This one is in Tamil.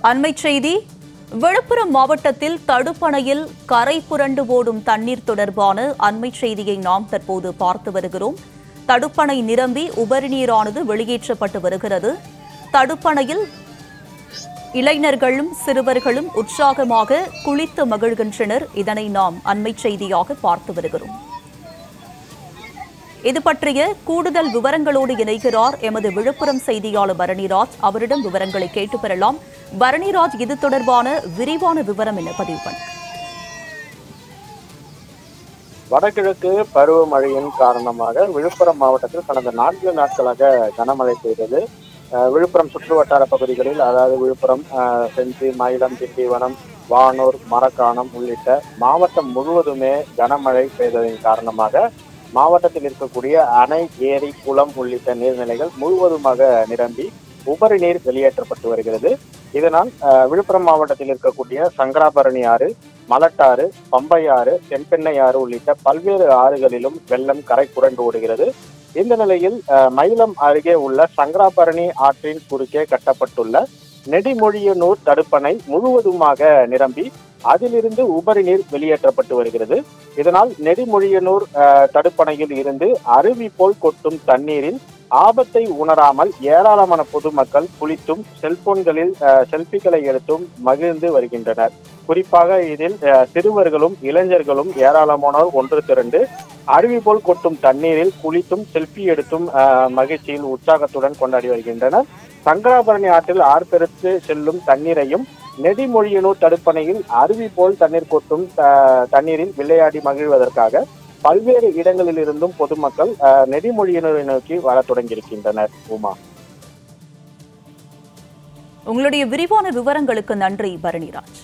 அண்மைச் செய்தி. விழுப்புரம் மாவட்டத்தில் தடுப்பணையில் கரை புரண்டு ஓடும் தண்ணீர் தொடர்பான அண்மைச் செய்தியை நாம் தற்போது பார்த்து வருகிறோம். தடுப்பணை நிரம்பி உபரிநீரானது வெளியேற்றப்பட்டு வருகிறது. தடுப்பணையில் இளைஞர்களும் சிறுவர்களும் உற்சாகமாக குளித்து மகிழ்கின்றனர். இதனை நாம் அண்மைச் செய்தியாக பார்த்து வருகிறோம். இது பற்றிய கூடுதல் விவரங்களோடு இணைகிறார் எமது விழுப்புரம் செய்தியாளர் பரணிராஜ். அவரிடம் விவரங்களை கேட்டு பெறலாம். பரணிராஜ், இது தொடர்பான விரிவான விவரம் என்ன? பதிவு பண்ண. வடகிழக்கு பருவமழையின் காரணமாக விழுப்புரம் மாவட்டத்தில் கடந்த 4 நாட்களாக கனமழை பெய்தது. விழுப்புரம் சுற்று வட்டார பகுதிகளில், அதாவது விழுப்புரம், செஞ்சி, மயிலம், திண்டிவனம், வானூர், மரக்காணம் உள்ளிட்ட மாவட்டம் முழுவதுமே கனமழை பெய்ததின் காரணமாக மாவட்டத்தில் இருக்கக்கூடிய அணை, ஏரி, குளம் உள்ளிட்ட நீர்நிலைகள் முழுவதுமாக நிரம்பி உபரி நீர் வெளியேற்றப்பட்டு வருகிறது. இதனால் விழுப்புரம் மாவட்டத்தில் இருக்கக்கூடிய சங்கராபரணி ஆறு, மலட்டாறு, பம்பை ஆறு, தென்பெண்ணை ஆறு உள்ளிட்ட பல்வேறு ஆறுகளிலும் வெள்ளம் கரை புரண்டு ஓடுகிறது. இந்த நிலையில் மயிலம் அருகே உள்ள சங்கராபரணி ஆற்றின் குறுக்கே கட்டப்பட்டுள்ள நெடுமொழியனூர் தடுப்பணை முழுவதுமாக நிரம்பி அதிலிருந்து உபரி நீர் வெளியேற்றப்பட்டு வருகிறது. இதனால் நெடுமொழியனூர் தடுப்பணையில் இருந்து அருவி போல் கொட்டும் தண்ணீரில் ஆபத்தை உணராமல் ஏராளமான பொதுமக்கள் குளித்தும் செல்போன்களில் செல்பிகளை எடுத்தும் மகிழ்ந்து வருகின்றனர். குறிப்பாக இதில் சிறுவர்களும் இளைஞர்களும் ஏராளமானோர் ஒன்று திரண்டு அருவி போல் கொட்டும் தண்ணீரில் குளித்தும் செல்பி எடுத்தும் மகிழ்ச்சியில் உற்சாகத்துடன் கொண்டாடி வருகின்றனர். சங்கராபரணி ஆற்றில் ஆர்ப்பெருத்து செல்லும் தண்ணீரையும் நெடுமொழியனூர் தடுப்பணையில் அருவி போல் தண்ணீர் கொட்டும் தண்ணீரில் விளையாடி மகிழ்வதற்காக பல்வேறு இடங்களில் இருந்தும் பொதுமக்கள் நெடுமொழியனூரை நோக்கி வர தொடங்கியிருக்கின்றனர். உமா, உங்களுடைய விரிவான விவரங்களுக்கு நன்றி பரணிராஜ்.